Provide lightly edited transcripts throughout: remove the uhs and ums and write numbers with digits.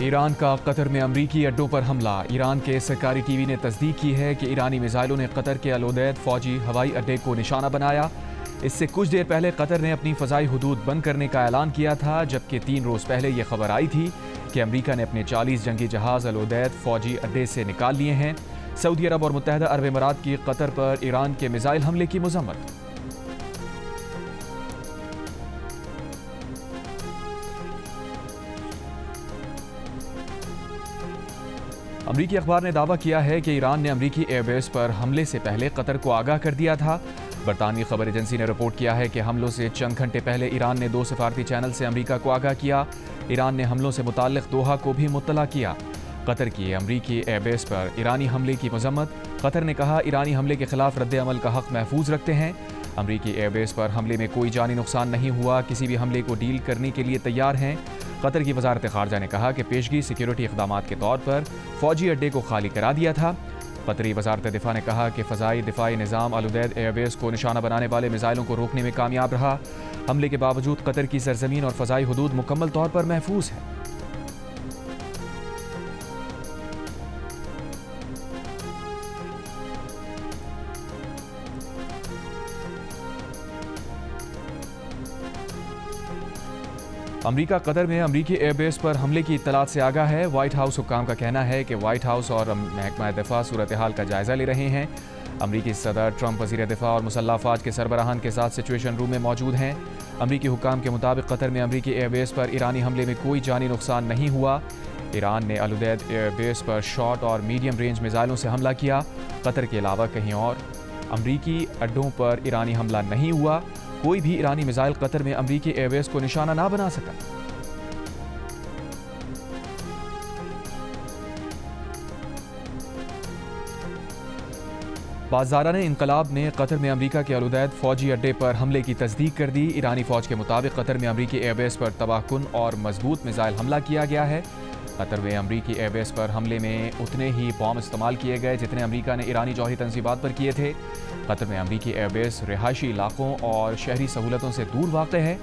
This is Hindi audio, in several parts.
ईरान का कतर में अमरीकी अड्डों पर हमला। ईरान के सरकारी टीवी ने तस्दीक की है कि ईरानी मिसाइलों ने कतर के अल-उदैद फौजी हवाई अड्डे को निशाना बनाया। इससे कुछ देर पहले कतर ने अपनी फ़ज़ाई हुदूद बंद करने का ऐलान किया था, जबकि 3 रोज़ पहले यह खबर आई थी कि अमरीका ने अपने 40 जंगी जहाज़ अल-उदैद फौजी अड्डे से निकाल लिए हैं। सऊदी अरब और मुत्तहदा अरब इमारात की कतर पर ईरान के मिसाइल हमले की मज़म्मत। अमरीकी अखबार ने दावा किया है कि ईरान ने अमरीकी एयरबेस पर हमले से पहले कतर को आगाह कर दिया था। बरतानवी खबर एजेंसी ने रिपोर्ट किया है कि हमलों से चंद घंटे पहले ईरान ने 2 सफारती चैनल से अमरीका को आगाह किया। ईरान ने हमलों से मुताल्लिक़ दोहा को भी मुत्तला किया। कतर की अमरीकी एयरबेस पर ईरानी हमले की मज़म्मत। कतर ने कहा, ईरानी हमले के खिलाफ रद्द अमल का हक़ महफूज रखते हैं। अमरीकी एयरबेस पर हमले में कोई जानी नुकसान नहीं हुआ, किसी भी हमले को डील करने के लिए तैयार हैं। कतर की वजारत ख़ारजा ने कहा कि पेशगी सिक्योरिटी इक़दामात के तौर पर फ़ौजी अड्डे को खाली करा दिया था। कतरी वजारत दिफा ने कहा कि फ़ज़ाई दिफाई निज़ाम अल-उदैद एयरबेस को निशाना बनाने वाले मिसाइलों को रोकने में कामयाब रहा। हमले के बावजूद कतर की सरजमीन और फ़ज़ाई हुदूद मुकम्मल तौर पर महफूज है। अमरीका कतर में अमरीकी एयरबेस पर हमले की इत्तलात से आगाह है। वाइट हाउस हुक्काम का कहना है कि वाइट हाउस और महकमा दिफा सूरत हाल का जायजा ले रहे हैं। अमरीकी सदर ट्रंप वज़ीर दिफा और मुसल्लह अफ़वाज के सरबराहान के साथ सिचुएशन रूम में मौजूद हैं। अमरीकी हुक्काम के मुताबिक कतर में अमरीकी एयरबेस पर ईरानी हमले में कोई जानी नुकसान नहीं हुआ। ईरान ने अल-उदैद एयरबेस पर शॉर्ट और मीडियम रेंज मिसाइलों से हमला किया। कतर के अलावा कहीं और अमरीकी अड्डों पर ईरानी हमला नहीं हुआ। कोई भी ईरानी मिसाइल कतर में अमरीकी एयरबेस को निशाना ना बना सका। बाज़ारान इनकलाब ने कतर में अमरीका के अल-उदैद फौजी अड्डे पर हमले की तस्दीक कर दी। ईरानी फ़ौज के मुताबिक कतर में अमरीकी एयरबेस पर तबाहकुन और मजबूत मिसाइल हमला किया गया है। कतर में अमरीकी एयरबेस पर हमले में उतने ही बॉम्ब इस्तेमाल किए गए जितने अमरीका ने ईरानी जौहरी तंजीबात पर किए थे। कतर में अमरीकी एयरबेस रिहायशी इलाकों और शहरी सहूलतों से दूर वाक़ है।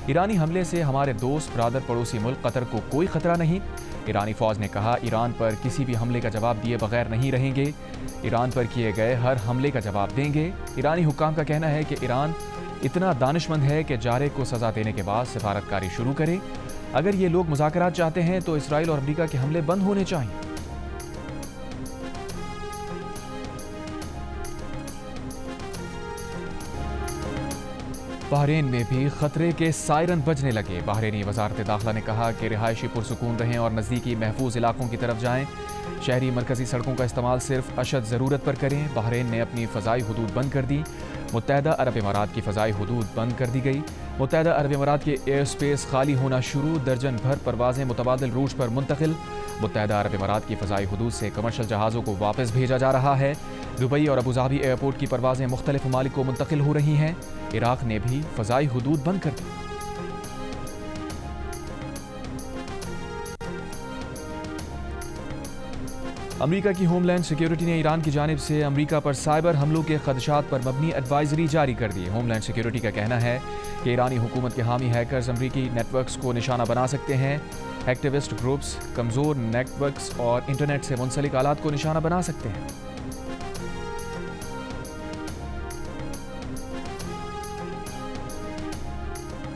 ईरानी हमले से हमारे दोस्त ब्रादर पड़ोसी मुल्क कतर को कोई ख़तरा नहीं। ईरानी फ़ौज ने कहा, ईरान पर किसी भी हमले का जवाब दिए बगैर नहीं रहेंगे। ईरान पर किए गए हर हमले का जवाब देंगे। ईरानी हुक्काम का कहना है कि ईरान इतना दानिशमंद है कि जारे को सज़ा देने के बाद सिफारतकारी शुरू करे। अगर ये लोग मुज़ाकरात चाहते हैं तो इसराइल और अमरीका के हमले बंद होने चाहिए। बहरीन में भी खतरे के सायरन बजने लगे। बहरीनी वजारत दाखिला ने कहा कि रिहायशी पुरसुकून रहें और नज़दीकी महफूज इलाकों की तरफ जाएं। शहरी मरकज़ी सड़कों का इस्तेमाल सिर्फ अशद ज़रूरत पर करें। बहरीन ने अपनी फ़ज़ाई हुदूद बंद कर दी। मुत्तहदा अरब इमारात की फ़ज़ाई हुदूद बंद कर दी गई। मुत्तहदा अरब इमारात के एयर स्पेस खाली होना शुरू। दर्जन भर परवाज़ें मुतबादिल रूट पर मुंतकिल। मुत्तहदा अरब इमारात की फ़ज़ाई हुदूद से कमर्शल जहाज़ों को वापस भेजा जा रहा है। दुबई और अबूधाबी एयरपोर्ट की परवाज़ें मुख्तलिफ ममालिक को मुंतकिल हो रही हैं। इराक़ ने भी फ़ज़ाई हुदूद बंद कर दी। अमरीका की होमलैंड सिक्योरिटी ने ईरान की जानिब से अमरीका पर साइबर हमलों के खदशात पर मबनी एडवाइजरी जारी कर दी। होमलैंड सिक्योरिटी का कहना है कि ईरानी हुकूमत के हामी हैकर्स अमरीकी नेटवर्क्स को निशाना बना सकते हैं। एक्टिविस्ट ग्रुप्स कमज़ोर नेटवर्क्स और इंटरनेट से मुंसलिक आलात को निशाना बना सकते हैं।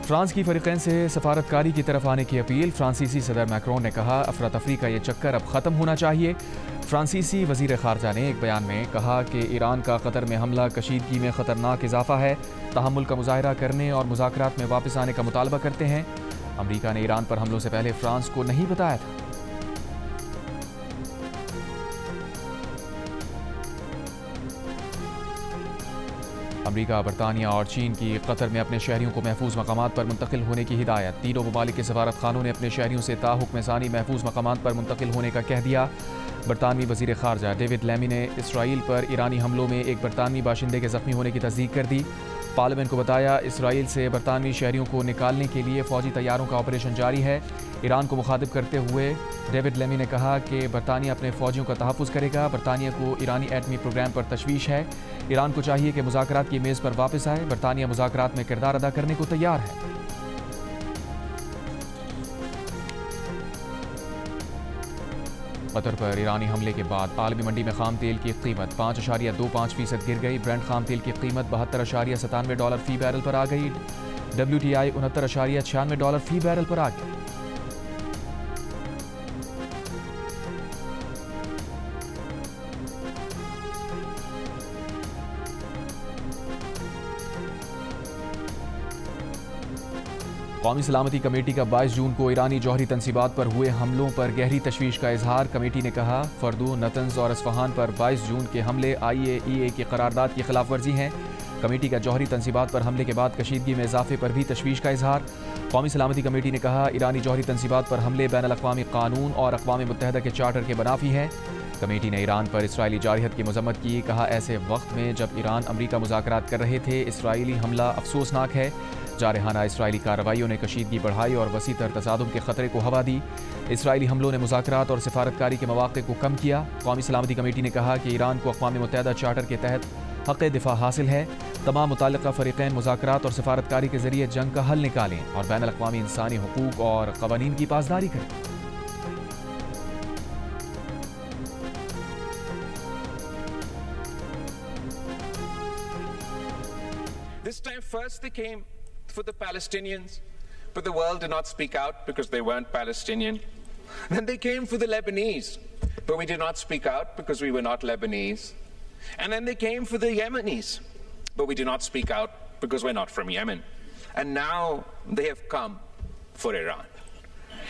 फ्रांस की फरीक़ैन से सफारतकारी की तरफ आने की अपील। फ्रांसीसी सदर मैक्रोन ने कहा, अफरा तफरी का ये चक्कर अब ख़त्म होना चाहिए। फ्रांसीसी वज़ीर ख़ारजा ने एक बयान में कहा कि ईरान का कतर में हमला कशीदगी में ख़तरनाक इजाफा है। तहम्मुल का मुज़ाहरा करने और मुज़ाकरात में वापस आने का मुतालबा करते हैं। अमरीका ने ईरान पर हमलों से पहले फ्रांस को नहीं बताया था। अमरीका, बरतानिया और चीन की कतर में अपने शहरियों को महफूज मकामात पर मुंतकिल होने की हिदायत। तीनों ममालिक के सफारत खानों ने अपने शहरियों से ताहुक्म सानी महफूज मकामात पर मुंतकिल होने का कह दिया। बरतानवी वज़ीर ख़ारजा डेविड लैमी ने इसराइल पर ईरानी हमलों में एक बरतानवी बाशिंदे के ज़ख्मी होने की तस्दीक कर दी। पार्लियामेंट को बताया, इसराइल से बरतानवी शहरियों को निकालने के लिए फ़ौजी तैयारों का ऑपरेशन जारी है। ईरान को मुखातिब करते हुए डेविड लेमी ने कहा कि बरतानिया अपने फ़ौजियों का तहफ़्फ़ुज़ करेगा। बरतानिया को ईरानी एटमी प्रोग्राम पर तशवीश है। ईरान को चाहिए कि मुज़ाकरात की मेज़ पर वापस आए। बरतानिया मुज़ाकरात में किरदार अदा करने को तैयार है। कतर पर ईरानी हमले के बाद आलमी मंडी में खाम तेल की कीमत 5.25% गिर गई। ब्रेंट खाम तेल की कीमत $72.97 फी बैरल पर आ गई। WTI $69.96 फी बैरल पर आ गई। कौमी सलामती कमेटी का 22 जून को ईरानी जौहरी तंसीबात पर हुए हमलों पर गहरी तशवीश का इजहार। कमेटी ने कहा, फर्दो, नतंज और अस्फहान पर 22 जून के हमले IAEA की करारदाद की खिलाफ वर्जी हैं। कमेटी का जौहरी तंसीबात पर हमले के बाद कशीदगी में इजाफे पर भी तशवीश का इजहार। कौमी सलामती कमेटी ने कहा, ईरानी जौहरी तंसीबात पर हमले बैनुल अक़वामी कानून और अक़वाम मुत्तहिदा के चार्टर के मुनाफी हैं। कमेटी ने ईरान पर इसराइली जारहियत की मजम्मत की। कहा, ऐसे वक्त में जब ईरान अमरीका मुज़ाकरात कर रहे थे, इसराइली हमला अफसोसनाक है। जारहाना इसराइली कार्रवाइयों ने कशीदगी बढ़ाई और वसी तर तसादुम के खतरे को हवा दी। इसराइली हमलों ने मुज़ाकरात और सिफारतकारी के मौक़े को कम किया। कौमी सलामती कमेटी ने कहा कि ईरान को अक़वाम मुत्तहिदा चार्टर के तहत हक़ दिफ़ा हासिल है। तमाम मुताल्लिक़ा फ़रीक़ैन मुज़ाकरात और सिफारतकारी के ज़रिए जंग का हल निकालें और बैनुल अक़वामी इंसानी हुकूक़ और क़वानीन की पासदारी करें। This time first they came for the Palestinians, but the world did not speak out because they weren't Palestinian. Then they came for the Lebanese, but we did not speak out because we were not Lebanese. And then they came for the Yemenis, but we did not speak out because we're not from Yemen. And now they have come for Iran.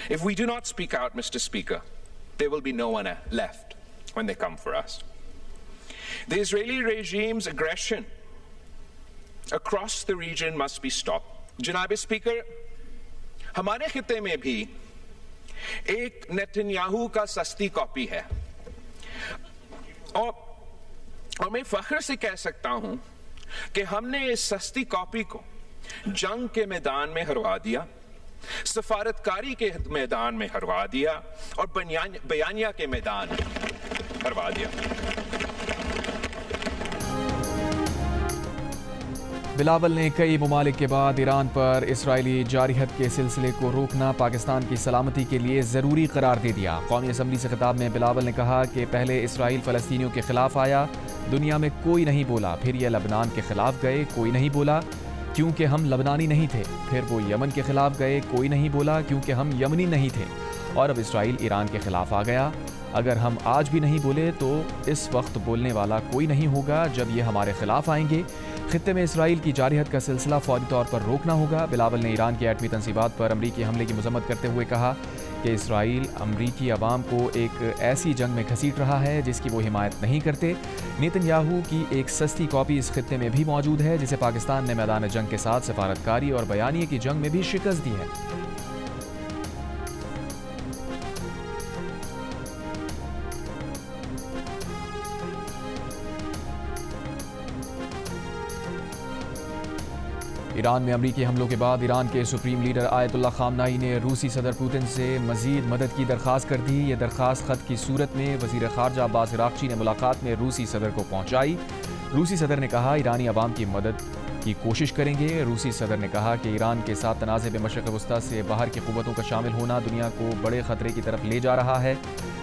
If we do not speak out, Mr. Speaker, there will be no one left when they come for us. The Israeli regime's aggression across the region must be stopped. जनाब स्पीकर, हमारे खिते में भी एक नेतन्याहू का सस्ती कॉपी है और मैं फख्र से कह सकता हूं कि हमने इस सस्ती कॉपी को जंग के मैदान में हरवा दिया, सफारतकारी के मैदान में हरवा दिया और बयानिया के मैदान में हरवा दिया। बिलावल ने कई ममालिक के बाद ईरान पर इसराइली जारहियत के सिलसिले को रोकना पाकिस्तान की सलामती के लिए ज़रूरी करार दे दिया। कौमी असम्बली से खिताब में बिलावल ने कहा कि पहले इसराइल फ़लस्तीनियों के ख़िलाफ़ आया, दुनिया में कोई नहीं बोला, फिर यह लबनान के ख़िलाफ़ गए, कोई नहीं बोला क्योंकि हम लबनानी नहीं थे, फिर वो यमन के ख़िलाफ़ गए, कोई नहीं बोला क्योंकि हम यमनी नहीं थे, और अब इसराइल ईरान के ख़िलाफ़ आ गया। अगर हम आज भी नहीं बोले तो इस वक्त बोलने वाला कोई नहीं होगा जब ये हमारे ख़िलाफ़ आएंगे। खित्ते में इसराइल की जारहियत का सिलसिला फौरी तौर पर रोकना होगा। बिलावल ने ईरान की एटमी तंसीबात पर अमरीकी हमले की मजम्मत करते हुए कहा कि इसराइल अमरीकी अवाम को एक ऐसी जंग में घसीट रहा है जिसकी वो हिमायत नहीं करते। नेतन्याहू की एक सस्ती कॉपी इस खित्ते में भी मौजूद है जिसे पाकिस्तान ने मैदान जंग के साथ सफारतकारी और बयानिए की जंग में भी शिकस्त दी है। ईरान में अमरीकी हमलों के बाद ईरान के सुप्रीम लीडर आयतुल्लाह खामनाई ने रूसी सदर पुतिन से मजीद मदद की दरख्वास्त कर दी। ये दरख्वास्त ख़त की सूरत में वज़ीर ख़ारजा अब्बास अराग़ची ने मुलाकात में रूसी सदर को पहुँचाई। रूसी सदर ने कहा, ईरानी अवाम की मदद की कोशिश करेंगे। रूसी सदर ने कहा कि ईरान के साथ तनाज़े में मशरिक़ वस्ता से बाहर की क़ुव्वतों का शामिल होना दुनिया को बड़े ख़तरे की तरफ ले जा रहा है।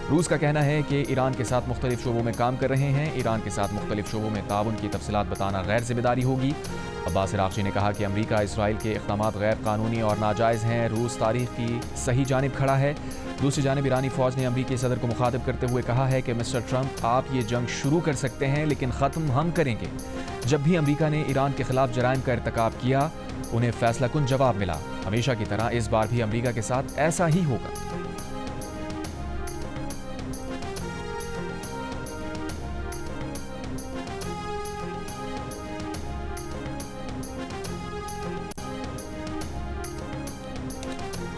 रूस का कहना है कि ईरान के साथ मुख्तलिफ शोबों में काम कर रहे हैं। ईरान के साथ मुख्तलिफ शोबों में ताउन की तफसीलात बताना गैर जिम्मेदारी होगी। अब्बास अराग़ची ने कहा कि अमरीका इसराइल के इक़दामात गैर कानूनी और नाजायज़ हैं। रूस तारीख़ की सही जानिब खड़ा है। दूसरी जानिब ईरानी फ़ौज ने अमरीकी सदर को मुखातिब करते हुए कहा है कि मिस्टर ट्रंप, आप ये जंग शुरू कर सकते हैं लेकिन ख़त्म हम करेंगे। जब भी अमरीका ने ईरान के ख़िलाफ़ जराइम का इर्तिकाब किया उन्हें फ़ैसलाकुन जवाब मिला। हमेशा की तरह इस बार भी अमरीका के साथ ऐसा ही होगा।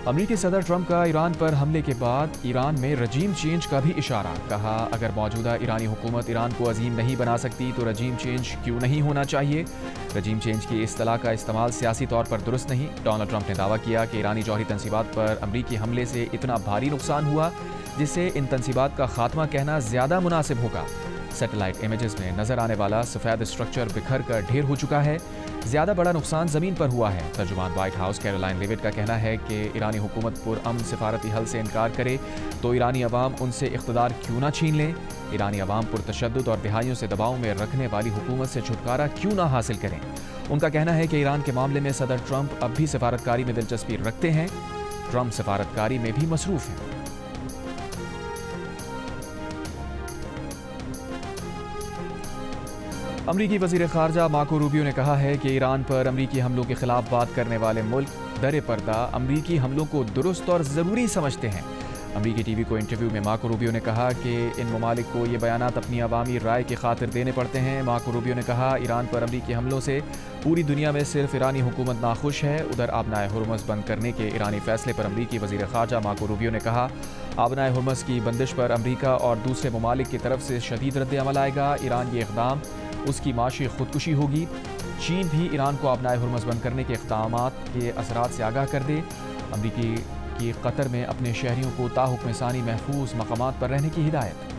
अमरीकी सदर ट्रंप का ईरान पर हमले के बाद ईरान में रजीम चेंज का भी इशारा। कहा, अगर मौजूदा ईरानी हुकूमत ईरान को अजीम नहीं बना सकती तो रजीम चेंज क्यों नहीं होना चाहिए। रजीम चेंज की इस्तिलाह का इस्तेमाल सियासी तौर पर दुरुस्त नहीं। डोनाल्ड ट्रंप ने दावा किया कि ईरानी जौहरी तंसीबात पर अमरीकी हमले से इतना भारी नुकसान हुआ जिससे इन तंसीबात का खात्मा कहना ज़्यादा मुनासिब होगा। सैटेलाइट इमेजेस में नजर आने वाला सफ़ेद स्ट्रक्चर बिखर कर ढेर हो चुका है। ज़्यादा बड़ा नुकसान ज़मीन पर हुआ है। तर्जुमान व्हाइट हाउस कैरोलाइन लेविट का कहना है कि ईरानी हुकूमत पुरअमन सिफारती हल से इनकार करे तो ईरानी अवाम उनसे इख्तिदार क्यों ना छीन लें। ईरानी अवाम पुरतशद्दुद और दिहाइयों से दबाव में रखने वाली हुकूमत से छुटकारा क्यों ना हासिल करें। उनका कहना है कि ईरान के मामले में सदर ट्रंप अब भी सफारतकारी में दिलचस्पी रखते हैं। ट्रंप सफारतकारी में भी मसरूफ हैं। अमरीकी वज़ीर ख़ारजा मार्को रूबियो ने कहा है कि ईरान पर अमरीकी हमलों के खिलाफ बात करने वाले मुल्क दरे पर्दा अमरीकी हमलों को दुरुस्त और ज़रूरी समझते हैं। अमरीकी टीवी को इंटरव्यू में मार्को रूबियो ने कहा कि इन ममालिक को ये बयानात अपनी अवामी राय की खातिर देने पड़ते हैं। मार्को रूबियो ने कहा, ईरान पर अमरीकी हमलों से पूरी दुनिया में सिर्फ ईरानी हुकूमत नाखुश है। उधर आबनाए हुर्मुज़ बंद करने के ईरानी फैसले पर अमरीकी वज़ीर ख़ारजा मार्को रूबियो ने कहा, आबनाए हुर्मुज़ की बंदिश पर अमरीका और दूसरे ममालिक की तरफ से शदीद रद्द अमल आएगा। ईरान ये इक़दाम उसकी माशी खुदकुशी होगी। चीन भी ईरान को आबनाए हुर्मुज़ बंद करने के इक़दामात के असरात से आगाह कर दे। अमरीकी की कतर में अपने शहरियों को ताहुक्म सानी महफूज मकामात पर रहने की हिदायत।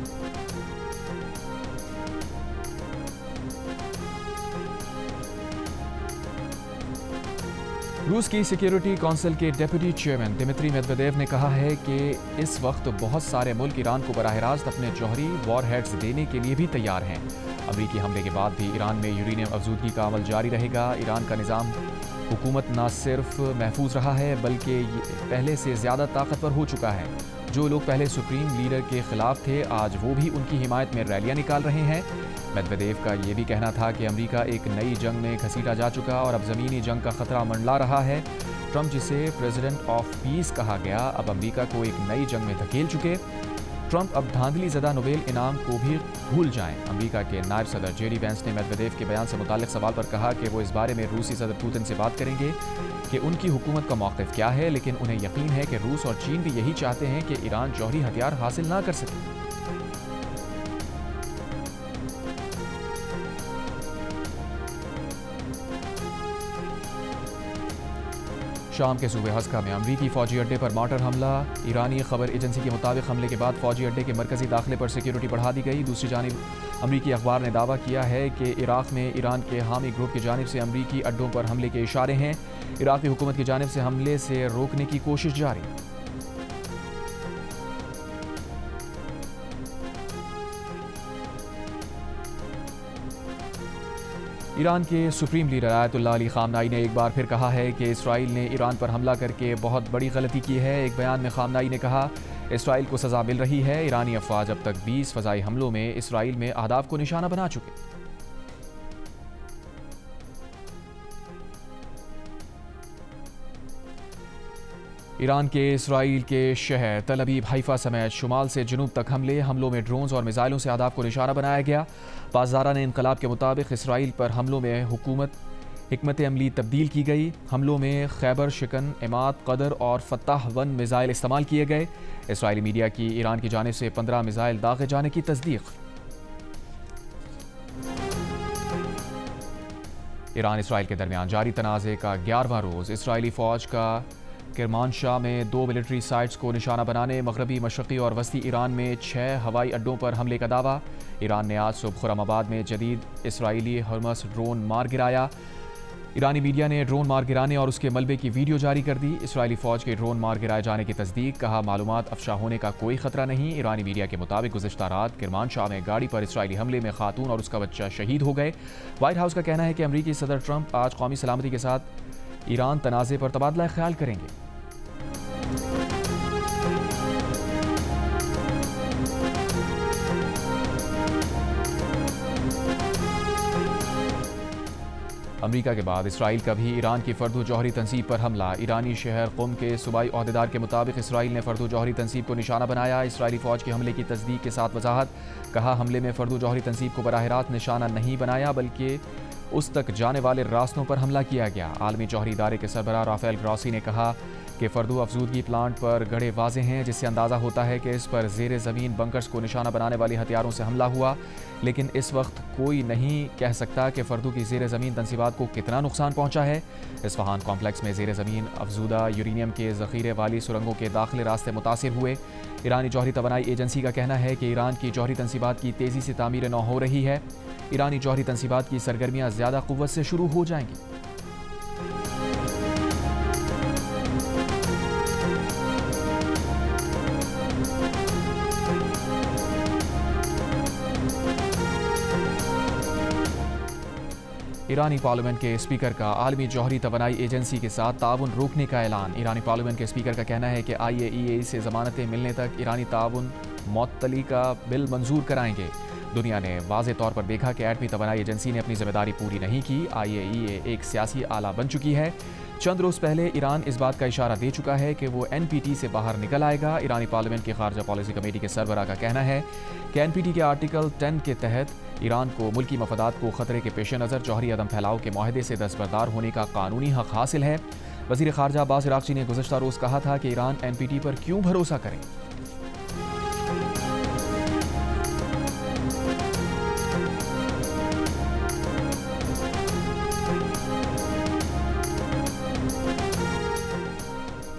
रूस की सिक्योरिटी काउंसिल के डेप्यूटी चेयरमैन दिमित्री मेदवेदेव ने कहा है कि इस वक्त बहुत सारे मुल्क ईरान को बराह रास्त अपने जौहरी वॉरहेड्स देने के लिए भी तैयार हैं। अमरीकी हमले के बाद भी ईरान में यूरेनियम अफजूदगी का अमल जारी रहेगा। ईरान का निज़ाम हुकूमत न सिर्फ महफूज रहा है बल्कि पहले से ज़्यादा ताकतवर हो चुका है। जो लोग पहले सुप्रीम लीडर के खिलाफ थे आज वो भी उनकी हिमायत में रैलियां निकाल रहे हैं। मेदवेदेव का ये भी कहना था कि अमेरिका एक नई जंग में घसीटा जा चुका और अब ज़मीनी जंग का खतरा मंडला रहा है। ट्रंप जिसे प्रेसिडेंट ऑफ पीस कहा गया अब अमेरिका को एक नई जंग में धकेल चुके। ट्रंप अब धांधली ज़दा नोबेल इनाम को भी भूल जाएं। अमेरिका के नायब सदर जेडी वेंस ने मेदवेदेव के बयान से मुताल्लिक सवाल पर कहा कि वो इस बारे में रूसी सदर पुतिन से बात करेंगे कि उनकी हुकूमत का मौक़िफ़ क्या है, लेकिन उन्हें यकीन है कि रूस और चीन भी यही चाहते हैं कि ईरान जौहरी हथियार हासिल ना कर सके। शाम के सूबे हस्का में अमरीकी फौजी अड्डे पर मार्टर हमला। ईरानी खबर एजेंसी के मुताबिक हमले के बाद फौजी अड्डे के मरकजी दाखिले पर सिक्योरिटी बढ़ा दी गई। दूसरी जानिब अमरीकी अखबार ने दावा किया है कि इराक में ईरान के हामी ग्रुप की जानिब से अमरीकी अड्डों पर हमले के इशारे हैं। इराकी हुकूमत की जानिब से हमले से रोकने की कोशिश जारी। ईरान के सुप्रीम लीडर आयतुल्लाह अली खामनाई ने एक बार फिर कहा है कि इसराइल ने ईरान पर हमला करके बहुत बड़ी गलती की है। एक बयान में खामनाई ने कहा, इसराइल को सज़ा मिल रही है। ईरानी अफवाज अब तक 20 फ़ज़ाई हमलों में इसराइल में अहदाफ को निशाना बना चुके। ईरान के इसराइल के शहर तल अबीब, हाइफा समेत शुमाल से जुनूब तक हमलों में ड्रोन्स और मिसाइलों से अहदाफ को निशाना बनाया गया। पासदारा ने इनकलाब के मुताबिक इसराइल पर हमलों में हिकमत अमली तब्दील की गई। हमलों में खैबर शिकन, इमाद, कदर और फताह-1 मिसाइल इस्तेमाल किए गए। इसराइली मीडिया की ईरान की जानिब से 15 मिसाइल दागे जाने की तस्दीक। ईरान इसराइल के दरमियान जारी तनाज़े का 11वां रोज़। इसराइली फ़ौज का किरमानशाह में 2 मिलिट्री साइट्स को निशाना बनाने, मगरबी, मशरक़ी और वस्ती ईरान में 6 हवाई अड्डों पर हमले का दावा। ईरान ने आज सुबह खुर्रमाबाद में जदीद इसराइली हर्मस ड्रोन मार गिराया। ईरानी मीडिया ने ड्रोन मार गिराने और उसके मलबे की वीडियो जारी कर दी। इसराइली फ़ौज के ड्रोन मार गिराए जाने की तस्दीक। कहा, मालूमात अफशा होने का कोई खतरा नहीं। ईरानी मीडिया के मुताबिक गुज़िश्ता रात किरमानशाह में गाड़ी पर इसराइली हमले में खातून और उसका बच्चा शहीद हो गए। व्हाइट हाउस का कहना है कि अमरीकी सदर ट्रंप आज कौमी सलामती के साथ ईरान तनाज़े पर तबादला ख्याल करेंगे। अमेरिका के बाद इसराइल का भी ईरान की फर्दो जौहरी तंसीब पर हमला। ईरानी शहर क़ुम के सूबाई ओहदेदार के मुताबिक इसराइल ने फर्दो जौहरी तंसीब को निशाना बनाया। इसराइली फ़ौज के हमले की तस्दीक के साथ वजाहत। कहा, हमले में फर्दो जौहरी तंसीब को बराह रास्त निशाना नहीं बनाया बल्कि उस तक जाने वाले रास्तों पर हमला किया गया। आलमी जौहरी इदारे के सरबराह राफेल ग्रॉसी ने कहा कि फर्दू अफजूदगी प्लांट पर गड़े वाजे हैं, जिससे अंदाज़ा होता है कि इस पर ज़ेर ज़मीन बंकर्स को निशाना बनाने वाली हथियारों से हमला हुआ। लेकिन इस वक्त कोई नहीं कह सकता कि फर्दू की ज़ेर ज़मीन तनसीबात को कितना नुकसान पहुँचा है। इस्फहान कॉम्प्लेक्स में ज़ेर ज़मीन अफजूदा यूरेनियम के ज़ख़ीरे वाली सुरंगों के दाखिले रास्ते मुतासिर हुए। ईरानी जौहरी तवानाई एजेंसी का कहना है कि ईरान की जौहरी तनसीबात की तेज़ी से तामीर नौ हो रही है। ईरानी जौहरी तनसीबात की सरगर्मियाँ ज़्यादा क़ुव्वत से शुरू हो जाएंगी। ईरानी पार्लियामेंट के स्पीकर का आलमी जौहरी तवानाई एजेंसी के साथ ताउन रोकने का ऐलान। ईरानी पार्लियामेंट के स्पीकर का कहना है कि IAEA से ज़मानतें मिलने तक ईरानी ताउन मअतली का बिल मंजूर कराएंगे। दुनिया ने वाज़े तौर पर देखा कि एटमी तवानाई एजेंसी ने अपनी जिम्मेदारी पूरी नहीं की। IAEA एक सियासी आला बन चुकी है। चंद रोज़ पहले ईरान इस बात का इशारा दे चुका है कि वो NPT से बाहर निकल आएगा। ईरानी पार्लियामेंट की खारजा पॉलिसी कमेटी के सरबराह का कहना है कि NPT के आर्टिकल 10 के तहत ईरान को मुल्की मफादात को खतरे के पेश नज़र जौहरी अदम फैलाव के माहदे से दस्तबरदार होने का कानूनी हक हासिल है। वज़ीर खारजा अब्बास इराक़ची ने गुज़श्ता रोज़ कहा था कि ईरान NPT पर क्यों भरोसा करें।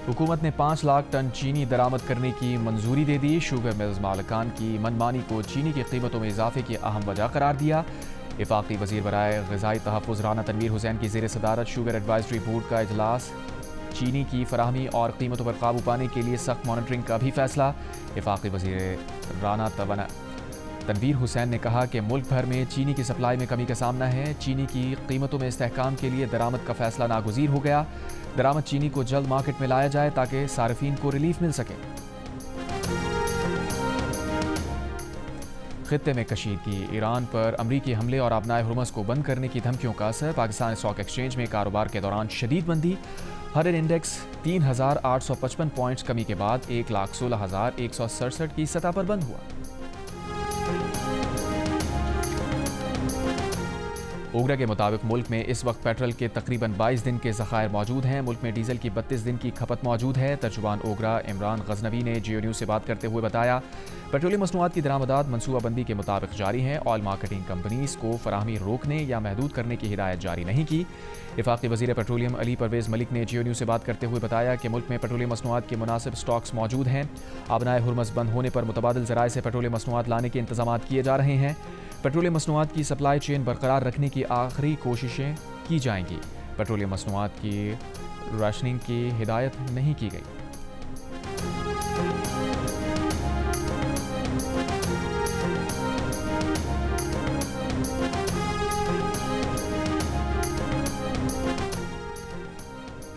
हुकूमत ने 5 लाख टन चीनी दरामद करने की मंजूरी दे दी। शुगर मिल्स मालिकान की मनमानी को चीनी की कीमतों में इजाफे की अहम वजह करार दिया। वफाकी वज़ीर बराए ग़िज़ाई तहफ़्फ़ुज़ राना तनवीर हुसैन की ज़ेर सदारत शुगर एडवाइजरी बोर्ड का इजलास। चीनी की फराहमी और कीमतों पर काबू पाने के लिए सख्त मॉनिटरिंग का भी फैसला। वफाकी वज़ीर राना तनवीर हुसैन ने कहा कि मुल्क भर में चीनी की सप्लाई में कमी का सामना है। चीनी की कीमतों में इस्तेहकाम के लिए दरामद का फैसला नागुज़ीर हो गया। दरामद चीनी को जल्द मार्केट में लाया जाए ताकि सार्फिन को रिलीफ मिल सके। खित्ते में कशीदगी, ईरान पर अमरीकी हमले और आबनाए हुर्मुज़ को बंद करने की धमकियों का असर। पाकिस्तान स्टॉक एक्सचेंज में कारोबार के दौरान शदीद मंदी। हर इंडेक्स 3,855 पॉइंट्स कमी के बाद 1,16,167 की सतह पर बंद हुआ। ओगरा के मुताबिक मुल्क में इस वक्त पेट्रोल के तकरीबन 22 दिन के ज़खायर मौजूद हैं। मुल्क में डीजल की 32 दिन की खपत मौजूद है। तर्जुमान ओगरा इमरान गजनवी ने जियो न्यूज़ से बात करते हुए बताया, पेट्रोलियम मसनूआत की दरामदात मनसूबाबंदी के मुताबिक जारी हैं। ऑयल मार्केटिंग कंपनीज को फराहमी रोकने या महदूद करने की हिदायत जारी नहीं की। वफाकी वज़ीर पेट्रोलियम अली परवेज़ मलिक ने जियो न्यूज़ से बात करते हुए बताया कि मुल्क में पेट्रोलियम मसनूआत के मुनासिब स्टॉक्स मौजूद हैं। आबनाए हुर्मुज़ बंद होने पर मुतबादिल ज़राए से पेट्रोलियम मसनूआत लाने के इंतजाम किए जा रहे हैं। पेट्रोलियम मसनूआत की सप्लाई चेन बरकरार रखने की आखिरी कोशिशें की जाएंगी। पेट्रोलियम मसनूआत की राशनिंग की हिदायत नहीं की गई।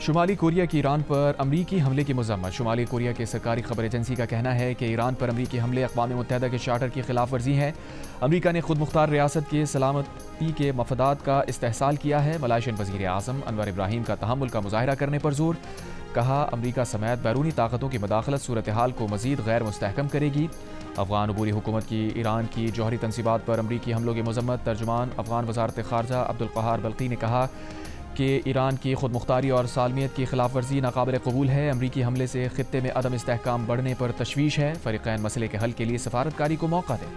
शुमाली कोरिया की ईरान पर अमरीकी हमले की मज़म्मत। शुमाली कोरिया के सरकारी खबर एजेंसी का कहना है कि ईरान पर अमरीकी हमले अक़वाम मुत्तहिदा के चार्टर की खिलाफ वर्जी है। अमरीका ने खुद मुख्तार रियासत के सलामती के मफादात का इस्तेहसाल किया है। मलायशियन वज़ीर आज़म अनवर इब्राहिम का तहम्मुल का मुज़ाहिरा करने पर जोर। कहा, अमरीका समेत बैरूनी ताकतों की मदाखलत सूरत हाल को मज़ीद गैर मुस्तहकम करेगी। अफ़गान अबूरी हुकूमत की ईरान की जौहरी तनसीबात पर अमरीकी हमलों की मज़म्मत। तर्जुमान अफ़गान वज़ारत ख़ारजा अब्दुल क़हार बल्क़ी ने कहा कि ईरान की खुद मुख्तारी और सालमियत की खिलाफ वर्जी नाकाबिल कबूल है। अमरीकी हमले से खित्ते में अदम इस्तेहकाम बढ़ने पर तशवीश है। फ़रीक़ैन मसले के हल के लिए सफारतकारी को मौका दें।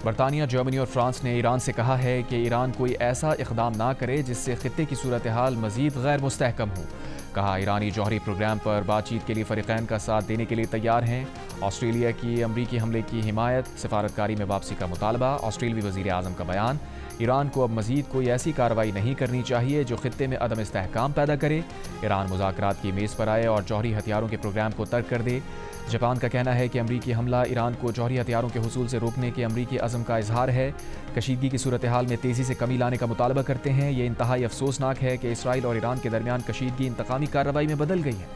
बरतानिया, जर्मनी और फ्रांस ने ईरान से कहा है कि ईरान कोई ऐसा इक़दाम ना करे जिससे खित्ते की सूरत हाल मज़ीद गैर मुस्तहकम हो। कहा, ईरानी जौहरी प्रोग्राम पर बातचीत के लिए फ़रीक़ैन का साथ देने के लिए तैयार हैं। ऑस्ट्रेलिया की अमरीकी हमले की हिमायत, सफारतकारी में वापसी का मुतालबा। ऑस्ट्रेलियाई वज़ीर आज़म का बयान, ईरान को अब मज़ीद कोई ऐसी कार्रवाई नहीं करनी चाहिए जो खित्ते में अदम इस्तेहकाम पैदा करे। ईरान मुज़ाकरात की मेज़ पर आए और जौहरी हथियारों के प्रोग्राम को तर्क कर दे। जापान का कहना है कि अमरीकी हमला ईरान को जौहरी हथियारों के हुसूल से रोकने के अमरीकी अज़म का इजहार है। कशीदगी की सूरत हाल में तेज़ी से कमी लाने का मुतालबा करते हैं। ये इंतहाई अफसोसनाक है कि इसराइल और ईरान के दरमियान कशीदगी इंतकामी कार्रवाई में बदल गई है।